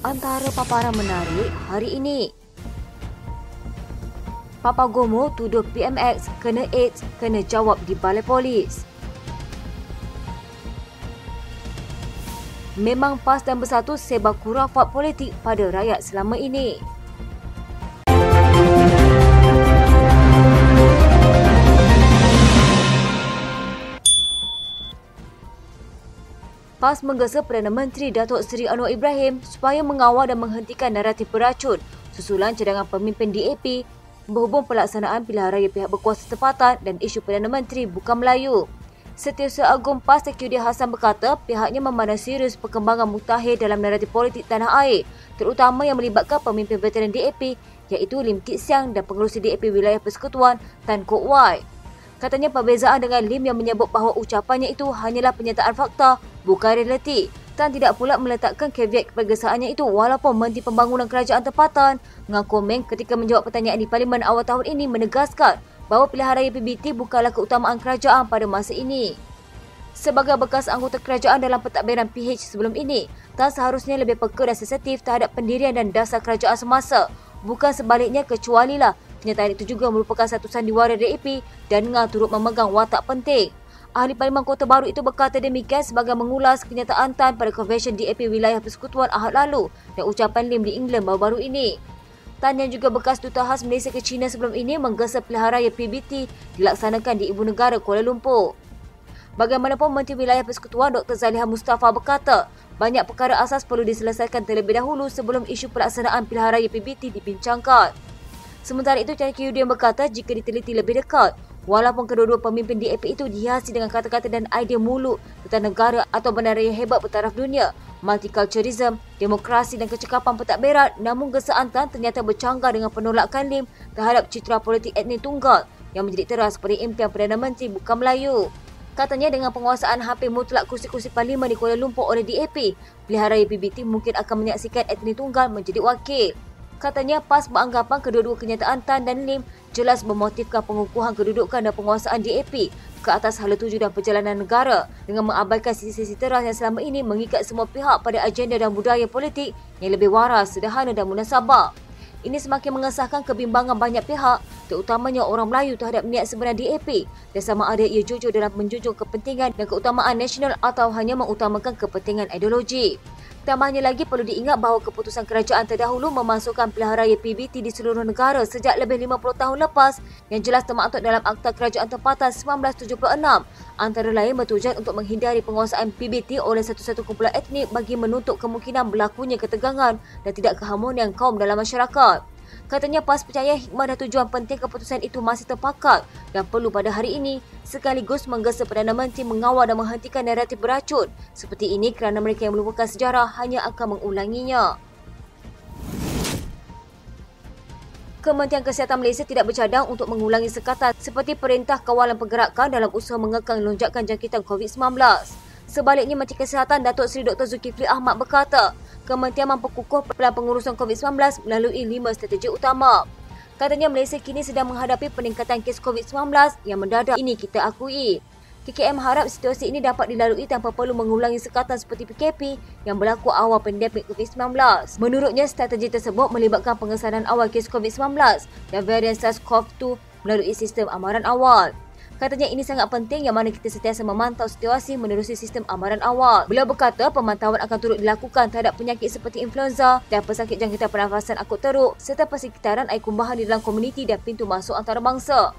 Antara paparan menarik hari ini. Papagomo tuduh PMX kena AIDS, kena jawab di balai polis. Memang PAS dan Bersatu sebar khurafat politik pada rakyat selama ini. PAS menggesa Perdana Menteri Datuk Seri Anwar Ibrahim supaya mengawal dan menghentikan naratif beracun susulan cadangan pemimpin DAP berhubung pelaksanaan pilihan raya pihak berkuasa tempatan dan isu Perdana Menteri bukan Melayu. Setiausaha Agung PAS Tauhidin Hassan berkata pihaknya memandang serius perkembangan mutakhir dalam naratif politik tanah air, terutama yang melibatkan pemimpin veteran DAP iaitu Lim Kit Siang dan pengerusi DAP Wilayah Persekutuan Tan Kok Wai. Katanya perbezaan dengan Lim yang menyebut bahawa ucapannya itu hanyalah pernyataan fakta, bukan realiti. Tan tidak pula meletakkan caveat kepergesaannya itu walaupun Menteri Pembangunan Kerajaan Tempatan mengaku ketika menjawab pertanyaan di Parlimen awal tahun ini menegaskan bahawa pilihan raya PBT bukanlah keutamaan kerajaan pada masa ini. Sebagai bekas anggota kerajaan dalam pentadbiran PH sebelum ini, Tan seharusnya lebih peka dan sensitif terhadap pendirian dan dasar kerajaan semasa. Bukan sebaliknya kecualilah kenyataan itu juga merupakan satu sandiwara DAP dan Ngah turut memegang watak penting. Ahli Parlimen Kota Baru itu berkata demikian sebagai mengulas kenyataan Tan pada Convention DAP Wilayah Persekutuan Ahad lalu dan ucapan Lim di England baru-baru ini. Tan yang juga bekas Duta Khas Malaysia ke China sebelum ini menggesa pilihan raya PBT dilaksanakan di Ibu Negara Kuala Lumpur. Bagaimanapun Menteri Wilayah Persekutuan Dr. Zaliha Mustafa berkata, banyak perkara asas perlu diselesaikan terlebih dahulu sebelum isu pelaksanaan pilihan raya PBT dibincangkan. Sementara itu, Tan Kee Yew berkata jika diteliti lebih dekat, walaupun kedua-dua pemimpin DAP itu dihiasi dengan kata-kata dan idea muluk tentang negara atau bandar raya hebat bertaraf dunia, multiculturalism, demokrasi dan kecekapan pentadbiran, namun gesaan Tan ternyata bercanggah dengan penolakan Lim terhadap citra politik etnik tunggal yang menjadi teras seperti impian Perdana Menteri bukan Melayu. Katanya dengan penguasaan hampir mutlak kursi-kursi Parlimen di Kuala Lumpur oleh DAP, pilihan raya PBT mungkin akan menyaksikan etnik tunggal menjadi wakil. Katanya PAS beranggapan kedua-dua kenyataan Tan dan Lim jelas memotifkan pengukuhan kedudukan dan penguasaan DAP ke atas hala tuju dan perjalanan negara dengan mengabaikan sisi-sisi teras yang selama ini mengikat semua pihak pada agenda dan budaya politik yang lebih waras, sederhana dan munasabah. Ini semakin mengesahkan kebimbangan banyak pihak, terutamanya orang Melayu terhadap niat sebenar DAP dan sama ada ia jujur dalam menjunjung kepentingan dan keutamaan nasional atau hanya mengutamakan kepentingan ideologi. Tambahnya lagi perlu diingat bahawa keputusan kerajaan terdahulu memasukkan pilihan raya PBT di seluruh negara sejak lebih 50 tahun lepas yang jelas termaktub dalam Akta Kerajaan Tempatan 1976 antara lain bertujuan untuk menghindari penguasaan PBT oleh satu-satu kumpulan etnik bagi menutup kemungkinan berlakunya ketegangan dan tidak keharmonian kaum dalam masyarakat. Katanya PAS percaya hikmah dan tujuan penting keputusan itu masih terpakat dan perlu pada hari ini sekaligus menggesa Perdana Menteri mengawal dan menghentikan naratif beracun seperti ini kerana mereka yang melupakan sejarah hanya akan mengulanginya. Kementerian Kesihatan Malaysia tidak bercadang untuk mengulangi sekatan seperti Perintah Kawalan Pergerakan dalam usaha mengekang lonjakan jangkitan COVID-19. Sebaliknya, Menteri Kesihatan Datuk Seri Dr. Zulkifli Ahmad berkata, kementerian memperkukuh pelan pengurusan COVID-19 melalui 5 strategi utama. Katanya Malaysia kini sedang menghadapi peningkatan kes COVID-19 yang mendadak ini kita akui. KKM harap situasi ini dapat dilalui tanpa perlu mengulangi sekatan seperti PKP yang berlaku awal pandemik COVID-19. Menurutnya, strategi tersebut melibatkan pengesanan awal kes COVID-19 dan varian SARS-CoV-2 melalui sistem amaran awal. Katanya ini sangat penting yang mana kita sentiasa memantau situasi menerusi sistem amaran awal. Beliau berkata pemantauan akan turut dilakukan terhadap penyakit seperti influenza dan pesakit jangkitan pernafasan akut teruk serta persekitaran air kumbahan di dalam komuniti dan pintu masuk antarabangsa.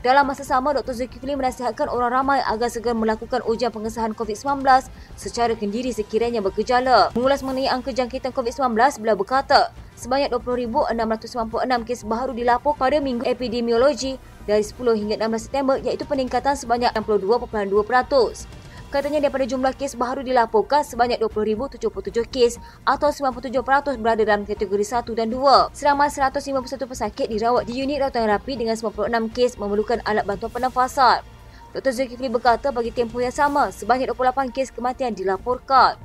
Dalam masa sama, Dr. Zulkifli menasihatkan orang ramai agar segera melakukan ujian pengesahan COVID-19 secara kendiri sekiranya bergejala. Mengulas mengenai angka jangkitan COVID-19, beliau berkata, sebanyak 20,696 kes baru dilaporkan pada minggu epidemiologi dari 10 hingga 16 September iaitu peningkatan sebanyak 62.2%. Katanya daripada jumlah kes baru dilaporkan sebanyak 20,077 kes atau 97% berada dalam kategori 1 dan 2. Seramai 151 pesakit dirawat di unit rawatan rapi dengan 96 kes memerlukan alat bantuan pernafasan. Dr. Zulkifli berkata bagi tempoh yang sama, sebanyak 28 kes kematian dilaporkan.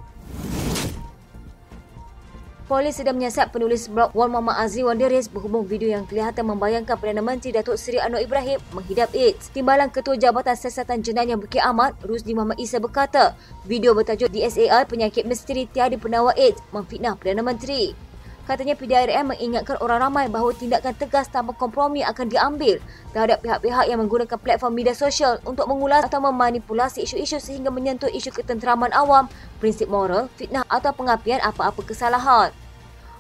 Polis sedang menyiasat penulis blog Wan Muhammad Azri Wanderis berhubung video yang kelihatan membayangkan Perdana Menteri Datuk Seri Anwar Ibrahim menghidap AIDS. Timbalan Ketua Jabatan Siasatan Jenayah Bukit Ahmad, Rusdi Muhammad Isa berkata, video bertajuk DSAI Penyakit Misteri Tiada Penawar AIDS memfitnah Perdana Menteri. Katanya PDRM mengingatkan orang ramai bahawa tindakan tegas tanpa kompromi akan diambil terhadap pihak-pihak yang menggunakan platform media sosial untuk mengulas atau memanipulasi isu-isu sehingga menyentuh isu ketenteraman awam, prinsip moral, fitnah atau pengapian apa-apa kesalahan.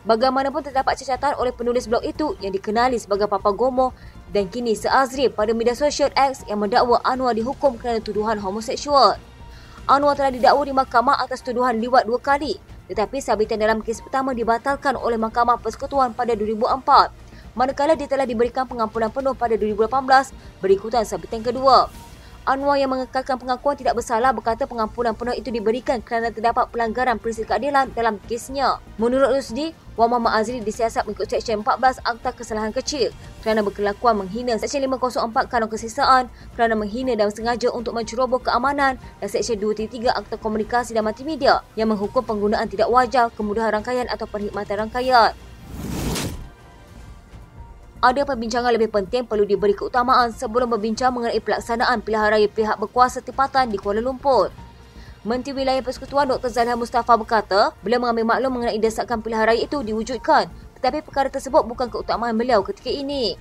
Bagaimanapun terdapat cacatan oleh penulis blog itu yang dikenali sebagai Papa Gomo dan kini seazri pada media sosial X yang mendakwa Anwar dihukum kerana tuduhan homoseksual. Anwar telah didakwa di mahkamah atas tuduhan liwat 2 kali, tetapi sabitan dalam kes pertama dibatalkan oleh Mahkamah Persekutuan pada 2004, manakala dia telah diberikan pengampunan penuh pada 2018 berikutan sabitan kedua. Anwar yang mengekalkan pengakuan tidak bersalah berkata pengampunan penuh itu diberikan kerana terdapat pelanggaran prinsip keadilan dalam kesnya. Menurut Rusdi, Wan Muhammad Azri disiasat mengikut Seksyen 14 Akta Kesalahan Kecil kerana berkelakuan menghina, Seksyen 504 Kanun Kesisaan kerana menghina dan sengaja untuk menceroboh keamanan dan Seksyen 233 Akta Komunikasi dan Multimedia yang menghukum penggunaan tidak wajar, kemudahan rangkaian atau perkhidmatan rangkaian. Ada perbincangan lebih penting perlu diberi keutamaan sebelum berbincang mengenai pelaksanaan pilihan raya pihak berkuasa tempatan di Kuala Lumpur. Menteri Wilayah Persekutuan Dr. Zaliha Mustafa berkata, beliau mengambil maklum mengenai desakan pilihan raya itu diwujudkan, tetapi perkara tersebut bukan keutamaan beliau ketika ini.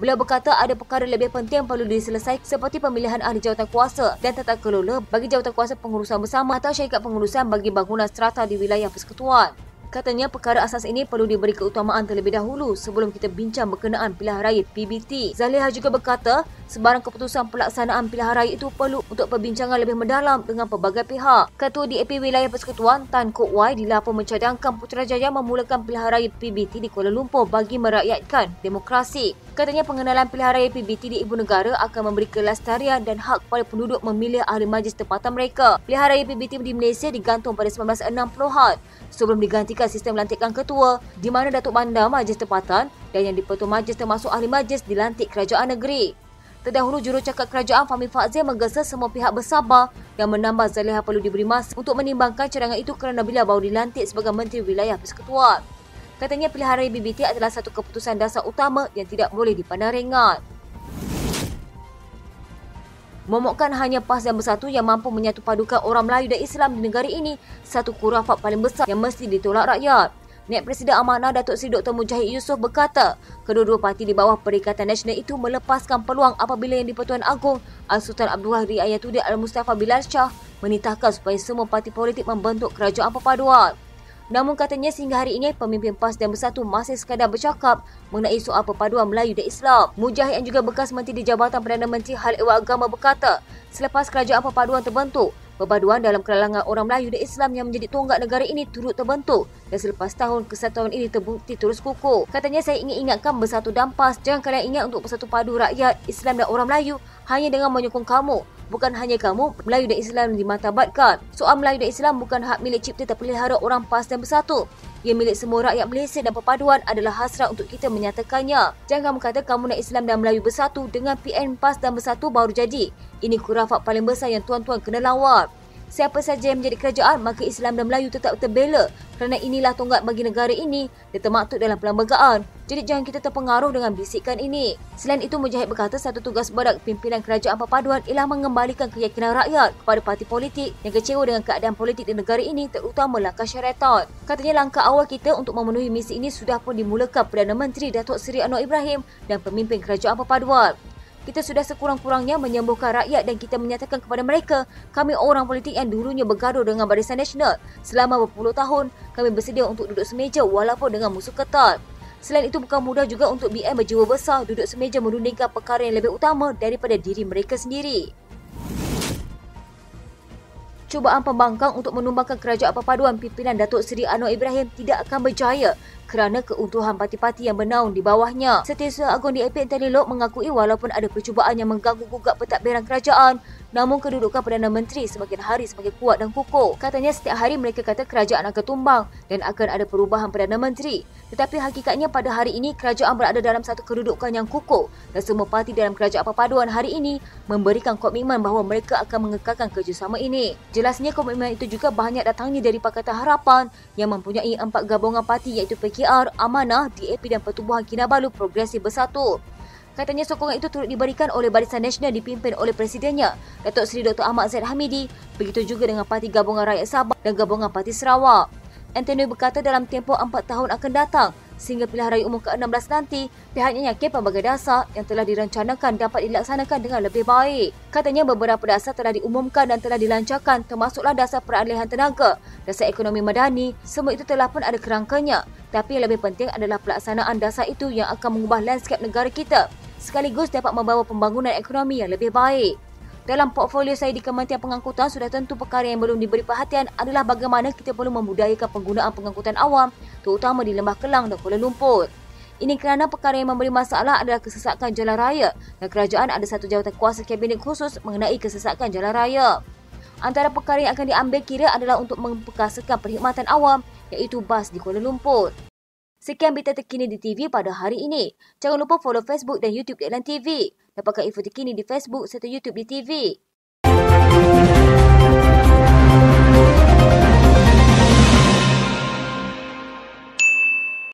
Beliau berkata ada perkara lebih penting perlu diselesaikan seperti pemilihan ahli jawatan kuasa dan tata kelola bagi jawatan kuasa pengurusan bersama atau syarikat pengurusan bagi bangunan strata di wilayah persekutuan. Katanya perkara asas ini perlu diberi keutamaan terlebih dahulu sebelum kita bincang berkenaan pilihan raya PBT. Zaliha juga berkata, sebarang keputusan pelaksanaan pilihan raya itu perlu untuk perbincangan lebih mendalam dengan pelbagai pihak. Ketua DAP Wilayah Persekutuan Tan Kok Wai dilapor mencadangkan Putrajaya memulakan pilihan raya PBT di Kuala Lumpur bagi merakyatkan demokrasi. Katanya pengenalan pilihan raya PBT di Ibu Negara akan memberi kelestarian dan hak kepada penduduk memilih ahli majlis tempatan mereka. Pilihan raya PBT di Malaysia digantung pada 1960-an sebelum digantikan sistem lantikan ketua di mana Datuk Bandar Majlis Tempatan dan yang di-Pertua Majlis termasuk ahli majlis dilantik kerajaan negeri. Terdahulu jurucakap kerajaan Fahmi Fadzil menggesa semua pihak bersabar dan menambah Zaliha perlu diberi masa untuk menimbangkan cadangan itu kerana beliau baru dilantik sebagai Menteri Wilayah Persekutuan. Katanya pilihan raya PBT adalah satu keputusan dasar utama yang tidak boleh dipandang ringan. Momokkan hanya PAS dan Bersatu yang mampu menyatu padukan orang Melayu dan Islam di negara ini, satu khurafat paling besar yang mesti ditolak rakyat. Naib Presiden Amanah Datuk Seri Dr. Mujahid Yusof berkata, kedua-dua parti di bawah Perikatan Nasional itu melepaskan peluang apabila Yang di-Pertuan Agong Al-Sultan Abdul Wahid Ayatuddin Al-Mustafa Bilal Shah menitahkan supaya semua parti politik membentuk kerajaan perpaduan. Namun katanya sehingga hari ini pemimpin PAS dan Bersatu masih sekadar bercakap mengenai soal perpaduan Melayu dan Islam. Mujahid yang juga bekas Menteri di Jabatan Perdana Menteri Hal Ehwal Agama berkata, selepas kerajaan perpaduan terbentuk, perpaduan dalam kalangan orang Melayu dan Islam yang menjadi tonggak negara ini turut terbentuk dan selepas tahun kesatuan ini terbukti terus kukuh. Katanya saya ingin ingatkan Bersatu dan PAS, jangan kalian ingat untuk bersatu padu rakyat Islam dan orang Melayu hanya dengan menyokong kamu. Bukan hanya kamu, Melayu dan Islam dimartabatkan. Soal Melayu dan Islam bukan hak milik cipta terpelihara orang PAS dan Bersatu. Ia milik semua rakyat Malaysia dan perpaduan adalah hasrat untuk kita menyatakannya. Jangan kamu kata kamu nak Islam dan Melayu bersatu dengan PN PAS dan Bersatu baru jadi. Ini khurafat paling besar yang tuan-tuan kena lawan. Siapa saja yang menjadi kerajaan, maka Islam dan Melayu tetap terbela kerana inilah tonggak bagi negara ini dan termaktub dalam perlembagaan. Jadi jangan kita terpengaruh dengan bisikan ini. Selain itu, Mujahid berkata satu tugas berat pimpinan kerajaan perpaduan ialah mengembalikan keyakinan rakyat kepada parti politik yang kecewa dengan keadaan politik di negara ini, terutama langkah syarikat. Katanya langkah awal kita untuk memenuhi misi ini sudah pun dimulakan Perdana Menteri Datuk Seri Anwar Ibrahim dan pemimpin kerajaan perpaduan. Kita sudah sekurang-kurangnya menyembuhkan rakyat dan kita menyatakan kepada mereka, kami orang politik yang dulunya bergaduh dengan Barisan Nasional selama berpuluh tahun, kami bersedia untuk duduk semeja walaupun dengan musuh ketat. Selain itu, bukan mudah juga untuk BN berjiwa besar duduk semeja merundingkan perkara yang lebih utama daripada diri mereka sendiri. Cubaan pembangkang untuk menumbangkan kerajaan perpaduan pimpinan Datuk Seri Anwar Ibrahim tidak akan berjaya kerana keuntuhan parti-parti yang bernaung di bawahnya. Setiausaha Agung DAP Anthony Loke mengakui walaupun ada percubaan yang mengganggu gugat pentadbiran kerajaan, Namun kedudukan Perdana Menteri semakin hari semakin kuat dan kukuh. Katanya setiap hari mereka kata kerajaan akan tumbang dan akan ada perubahan Perdana Menteri. Tetapi hakikatnya pada hari ini kerajaan berada dalam satu kedudukan yang kukuh dan semua parti dalam kerajaan perpaduan hari ini memberikan komitmen bahawa mereka akan mengekalkan kerjasama ini. Jelasnya komitmen itu juga banyak datangnya dari Pakatan Harapan yang mempunyai 4 gabungan parti iaitu PKR, Amanah, DAP dan Pertubuhan Kinabalu Progresif Bersatu. Katanya sokongan itu turut diberikan oleh Barisan Nasional dipimpin oleh Presidennya, Datuk Seri Dr. Ahmad Zaid Hamidi, begitu juga dengan Parti Gabungan Rakyat Sabah dan Gabungan Parti Sarawak. Anthony berkata dalam tempoh 4 tahun akan datang, sehingga pilihan raya umum ke-16 nanti, pihaknya yakin pelbagai dasar yang telah direncanakan dapat dilaksanakan dengan lebih baik. Katanya beberapa dasar telah diumumkan dan telah dilancarkan, termasuklah dasar peralihan tenaga, dasar ekonomi madani, semua itu telah pun ada kerangkanya. Tapi yang lebih penting adalah pelaksanaan dasar itu yang akan mengubah lanskap negara kita, sekaligus dapat membawa pembangunan ekonomi yang lebih baik. Dalam portfolio saya di Kementerian Pengangkutan, sudah tentu perkara yang belum diberi perhatian adalah bagaimana kita perlu membudayakan penggunaan pengangkutan awam, terutama di Lembah Kelang dan Kuala Lumpur. Ini kerana perkara yang memberi masalah adalah kesesakan jalan raya dan kerajaan ada satu jawatan kuasa kabinet khusus mengenai kesesakan jalan raya. Antara perkara yang akan diambil kira adalah untuk memperkasakan perkhidmatan awam iaitu bas di Kuala Lumpur. Sekian berita terkini di TV pada hari ini. Jangan lupa follow Facebook dan YouTube Deadline TV. Dapatkan info terkini di Facebook serta YouTube di TV.